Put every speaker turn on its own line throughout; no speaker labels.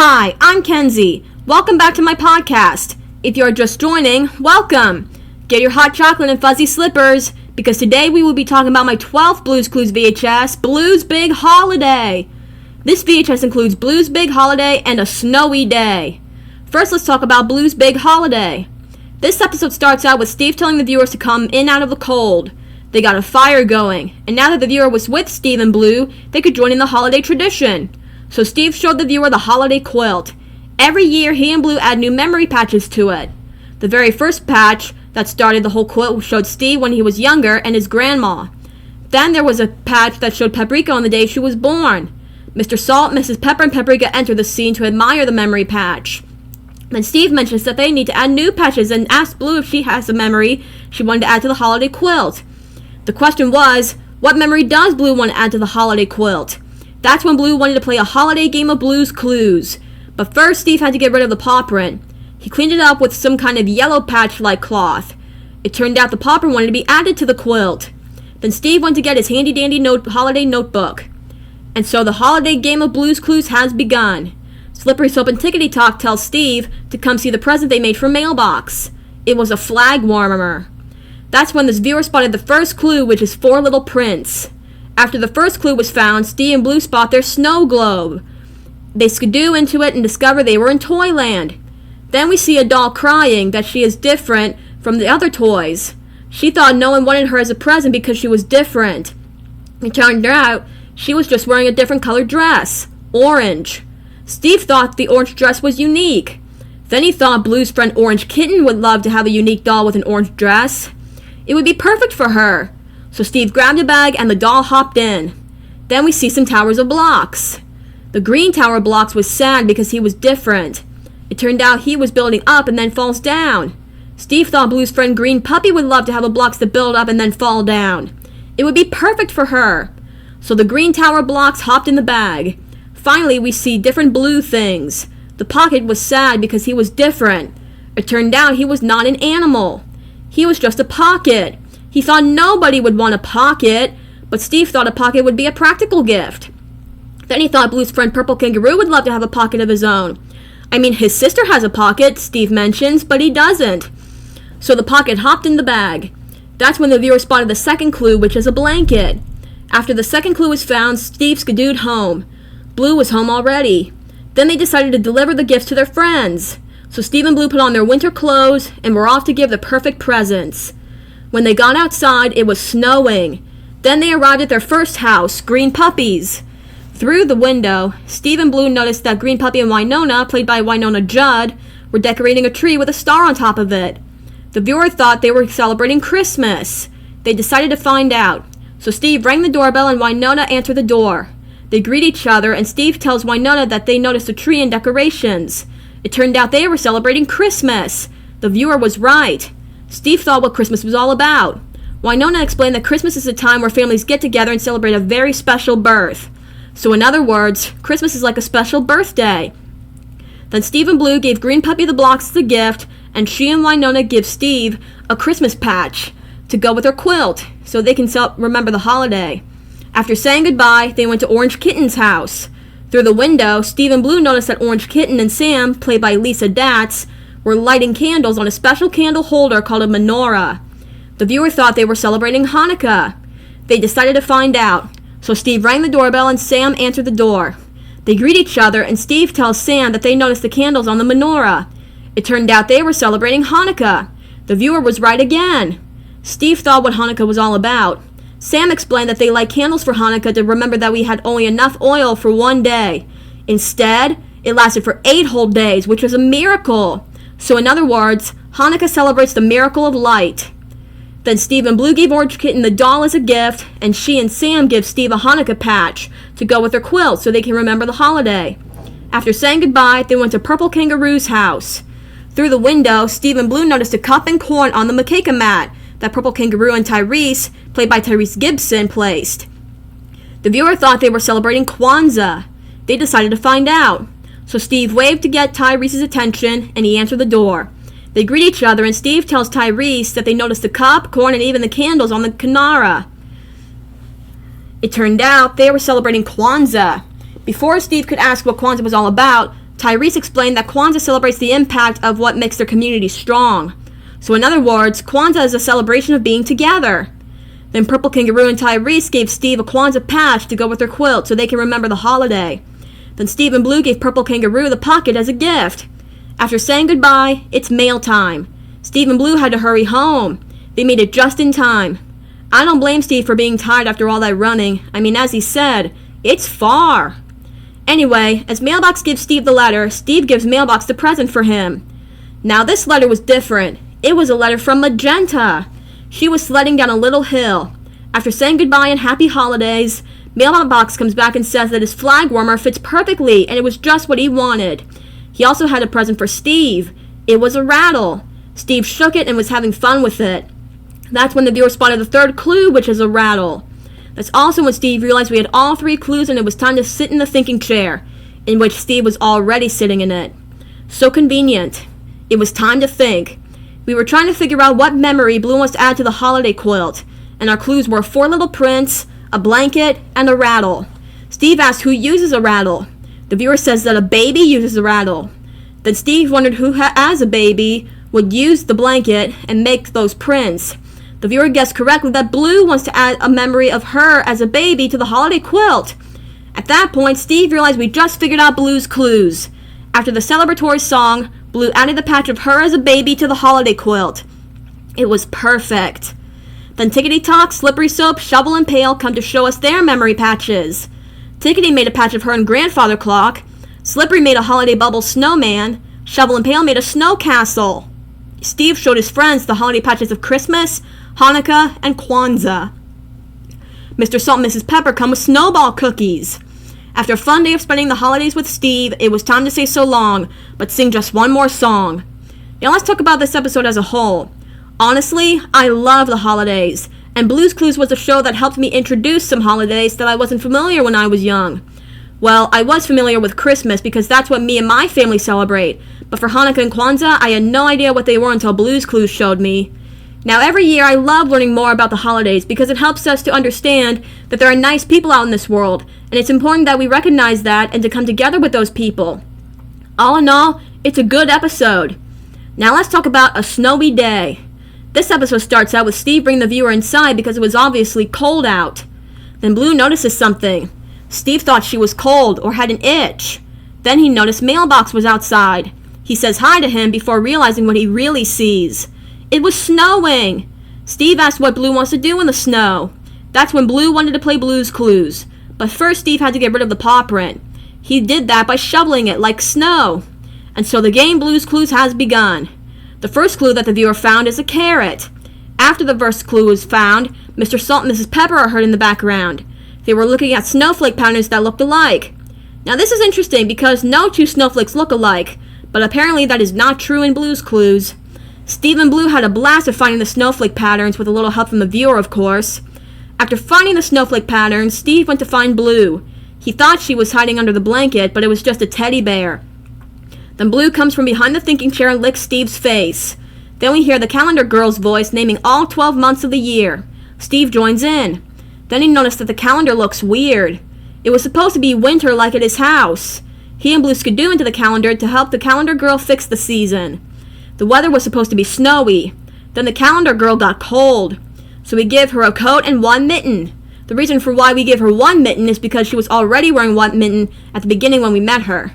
Hi, I'm Kenzie. Welcome back to my podcast. If you're just joining, welcome. Get your hot chocolate and fuzzy slippers, because today we will be talking about my 12th Blue's Clues VHS, Blue's Big Holiday. This VHS includes Blue's Big Holiday and a snowy day. First, let's talk about Blue's Big Holiday. This episode starts out with Steve telling the viewers to come in out of the cold. They got a fire going, and now that the viewer was with Steve and Blue, they could join in the holiday tradition. So Steve showed the viewer the holiday quilt. Every year, he and Blue add new memory patches to it. The very first patch that started the whole quilt showed Steve when he was younger and his grandma. Then there was a patch that showed Paprika on the day she was born. Mr. Salt, Mrs. Pepper, and Paprika enter the scene to admire the memory patch. Then Steve mentions that they need to add new patches and asks Blue if she has a memory she wanted to add to the holiday quilt. The question was, what memory does Blue want to add to the holiday quilt? That's when Blue wanted to play a holiday game of Blue's Clues. But first, Steve had to get rid of the paw print. He cleaned it up with some kind of yellow patch-like cloth. It turned out the paw print wanted to be added to the quilt. Then Steve went to get his handy-dandy holiday notebook. And so the holiday game of Blue's Clues has begun. Slippery Soap and Tickety Talk tells Steve to come see the present they made for Mailbox. It was a flag warmer. That's when this viewer spotted the first clue, which is 4 little prints. After the first clue was found, Steve and Blue spot their snow globe. They skidoo into it and discover they were in Toyland. Then we see a doll crying that she is different from the other toys. She thought no one wanted her as a present because she was different. It turned out she was just wearing a different colored dress, orange. Steve thought the orange dress was unique. Then he thought Blue's friend Orange Kitten would love to have a unique doll with an orange dress. It would be perfect for her. So Steve grabbed a bag and the doll hopped in. Then we see some towers of blocks. The green tower of blocks was sad because he was different. It turned out he was building up and then falls down. Steve thought Blue's friend Green Puppy would love to have a blocks that build up and then fall down. It would be perfect for her. So the green tower blocks hopped in the bag. Finally, we see different blue things. The pocket was sad because he was different. It turned out he was not an animal. He was just a pocket. He thought nobody would want a pocket, but Steve thought a pocket would be a practical gift. Then he thought Blue's friend Purple Kangaroo would love to have a pocket of his own. I mean, his sister has a pocket, Steve mentions, but he doesn't. So the pocket hopped in the bag. That's when the viewer spotted the second clue, which is a blanket. After the second clue was found, Steve skidooed home. Blue was home already. Then they decided to deliver the gifts to their friends. So Steve and Blue put on their winter clothes and were off to give the perfect presents. When they got outside, it was snowing. Then they arrived at their first house, Green Puppy's. Through the window, Steve and Blue noticed that Green Puppy and Winona, played by Winona Judd, were decorating a tree with a star on top of it. The viewer thought they were celebrating Christmas. They decided to find out. So Steve rang the doorbell and Winona answered the door. They greet each other and Steve tells Winona that they noticed a tree and decorations. It turned out they were celebrating Christmas. The viewer was right. Steve thought what Christmas was all about. Winona explained that Christmas is a time where families get together and celebrate a very special birth. So in other words, Christmas is like a special birthday. Then Steve and Blue gave Green Puppy the blocks as a gift, and she and Winona give Steve a Christmas patch to go with her quilt so they can remember the holiday. After saying goodbye, they went to Orange Kitten's house. Through the window, Steve and Blue noticed that Orange Kitten and Sam, played by Lisa Datz, were lighting candles on a special candle holder called a menorah. The viewer thought they were celebrating Hanukkah. They decided to find out. So Steve rang the doorbell and Sam answered the door. They greet each other and Steve tells Sam that they noticed the candles on the menorah. It turned out they were celebrating Hanukkah. The viewer was right again. Steve thought what Hanukkah was all about. Sam explained that they light candles for Hanukkah to remember that we had only enough oil for one day. Instead, it lasted for 8 whole days, which was a miracle. So in other words, Hanukkah celebrates the miracle of light. Then Steve and Blue gave Orange Kitten the doll as a gift, and she and Sam give Steve a Hanukkah patch to go with their quilt so they can remember the holiday. After saying goodbye, they went to Purple Kangaroo's house. Through the window, Steve and Blue noticed a cup and corn on the makeika mat that Purple Kangaroo and Tyrese, played by Tyrese Gibson, placed. The viewer thought they were celebrating Kwanzaa. They decided to find out. So Steve waved to get Tyrese's attention, and he answered the door. They greet each other, and Steve tells Tyrese that they noticed the cup, corn, and even the candles on the Kinara. It turned out they were celebrating Kwanzaa. Before Steve could ask what Kwanzaa was all about, Tyrese explained that Kwanzaa celebrates the impact of what makes their community strong. So in other words, Kwanzaa is a celebration of being together. Then Purple Kangaroo and Tyrese gave Steve a Kwanzaa patch to go with their quilt so they can remember the holiday. Then Steve and Blue gave Purple Kangaroo the pocket as a gift. After saying goodbye, it's mail time. Steve and Blue had to hurry home. They made it just in time. I don't blame Steve for being tired after all that running. I mean, as he said, it's far. Anyway, as Mailbox gives Steve the letter, Steve gives Mailbox the present for him. Now this letter was different. It was a letter from Magenta. She was sledding down a little hill. After saying goodbye and happy holidays, Mailbox comes back and says that his flag warmer fits perfectly and it was just what he wanted. He also had a present for Steve. It was a rattle. Steve shook it and was having fun with it. That's when the viewer spotted the third clue, which is a rattle. That's also when Steve realized we had all 3 clues and it was time to sit in the thinking chair, in which Steve was already sitting in it. So convenient. It was time to think. We were trying to figure out what memory Blue wants to add to the holiday quilt, and our clues were 4 little prints, a blanket, and a rattle. Steve asked who uses a rattle. The viewer says that a baby uses a rattle. Then Steve wondered who, as a baby, would use the blanket and make those prints. The viewer guessed correctly that Blue wants to add a memory of her as a baby to the holiday quilt. At that point, Steve realized we just figured out Blue's clues. After the celebratory song, Blue added the patch of her as a baby to the holiday quilt. It was perfect. Then Tickety Talk, Slippery Soap, Shovel, and Pail come to show us their memory patches. Tickety made a patch of her and Grandfather Clock. Slippery made a holiday bubble snowman. Shovel and Pail made a snow castle. Steve showed his friends the holiday patches of Christmas, Hanukkah, and Kwanzaa. Mr. Salt and Mrs. Pepper come with snowball cookies. After a fun day of spending the holidays with Steve, it was time to say so long, but sing just one more song. Now let's talk about this episode as a whole. Honestly, I love the holidays, and Blue's Clues was a show that helped me introduce some holidays that I wasn't familiar when I was young. Well, I was familiar with Christmas because that's what me and my family celebrate, but for Hanukkah and Kwanzaa, I had no idea what they were until Blue's Clues showed me. Now, every year I love learning more about the holidays because it helps us to understand that there are nice people out in this world, and it's important that we recognize that and to come together with those people. All in all, it's a good episode. Now let's talk about a snowy day. This episode starts out with Steve bringing the viewer inside because it was obviously cold out. Then Blue notices something. Steve thought she was cold or had an itch. Then he noticed Mailbox was outside. He says hi to him before realizing what he really sees. It was snowing! Steve asks what Blue wants to do in the snow. That's when Blue wanted to play Blue's Clues. But first Steve had to get rid of the paw print. He did that by shoveling it like snow. And so the game Blue's Clues has begun. The first clue that the viewer found is a carrot. After the first clue was found, Mr. Salt and Mrs. Pepper are heard in the background. They were looking at snowflake patterns that looked alike. Now this is interesting because no 2 snowflakes look alike, but apparently that is not true in Blue's Clues. Steve and Blue had a blast of finding the snowflake patterns with a little help from the viewer, of course. After finding the snowflake patterns, Steve went to find Blue. He thought she was hiding under the blanket, but it was just a teddy bear. Then Blue comes from behind the thinking chair and licks Steve's face. Then we hear the calendar girl's voice naming all 12 months of the year. Steve joins in. Then he noticed that the calendar looks weird. It was supposed to be winter like at his house. He and Blue skidoo into the calendar to help the calendar girl fix the season. The weather was supposed to be snowy. Then the calendar girl got cold. So we give her a coat and 1 mitten. The reason for why we give her 1 mitten is because she was already wearing 1 mitten at the beginning when we met her.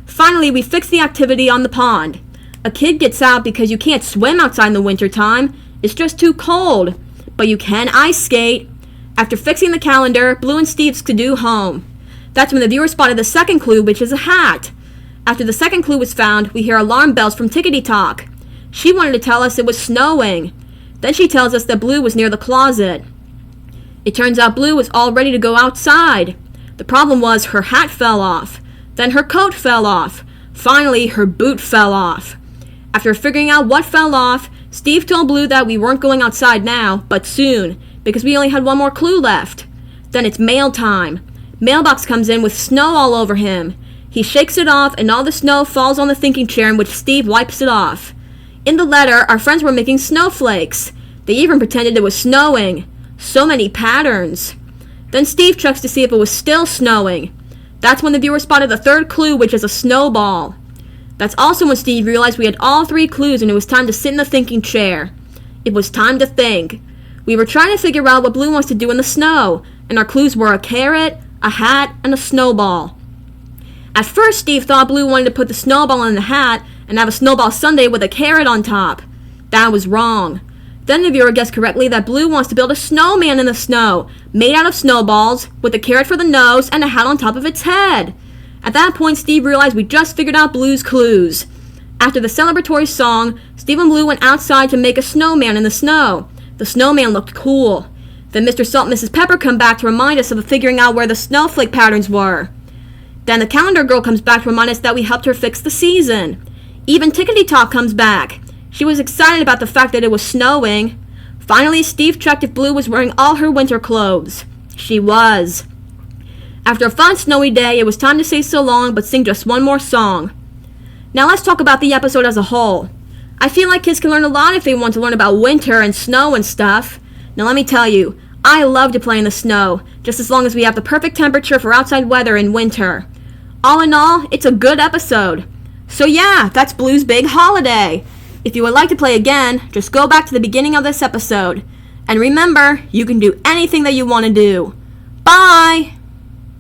Finally, we fix the activity on the pond. A kid gets out because you can't swim outside in the winter time. It's just too cold. But you can ice skate. After fixing the calendar, Blue and Steve skidoo home. That's when the viewer spotted the second clue, which is a hat. After the second clue was found, we hear alarm bells from Tickety Talk. She wanted to tell us it was snowing. Then she tells us that Blue was near the closet. It turns out Blue was all ready to go outside. The problem was her hat fell off. Then her coat fell off. Finally, her boot fell off. After figuring out what fell off, Steve told Blue that we weren't going outside now, but soon, because we only had 1 more clue left. Then it's mail time. Mailbox comes in with snow all over him. He shakes it off, and all the snow falls on the thinking chair in which Steve wipes it off. In the letter, our friends were making snowflakes. They even pretended it was snowing. So many patterns. Then Steve checks to see if it was still snowing. That's when the viewer spotted the third clue, which is a snowball. That's also when Steve realized we had all 3 clues and it was time to sit in the thinking chair. It was time to think. We were trying to figure out what Blue wants to do in the snow, and our clues were a carrot, a hat, and a snowball. At first, Steve thought Blue wanted to put the snowball in the hat and have a snowball sundae with a carrot on top. That was wrong. Then the viewer guessed correctly that Blue wants to build a snowman in the snow, made out of snowballs, with a carrot for the nose and a hat on top of its head. At that point, Steve realized we just figured out Blue's clues. After the celebratory song, Steve and Blue went outside to make a snowman in the snow. The snowman looked cool. Then Mr. Salt and Mrs. Pepper come back to remind us of figuring out where the snowflake patterns were. Then the calendar girl comes back to remind us that we helped her fix the season. Even Tickety Talk comes back. She was excited about the fact that it was snowing. Finally, Steve checked if Blue was wearing all her winter clothes. She was. After a fun snowy day, it was time to say so long but sing just one more song. Now let's talk about the episode as a whole. I feel like kids can learn a lot if they want to learn about winter and snow and stuff. Now let me tell you, I love to play in the snow, just as long as we have the perfect temperature for outside weather in winter. All in all, it's a good episode. So yeah, that's Blue's Big Holiday. If you would like to play again, just go back to the beginning of this episode. And remember, you can do anything that you want to do. Bye!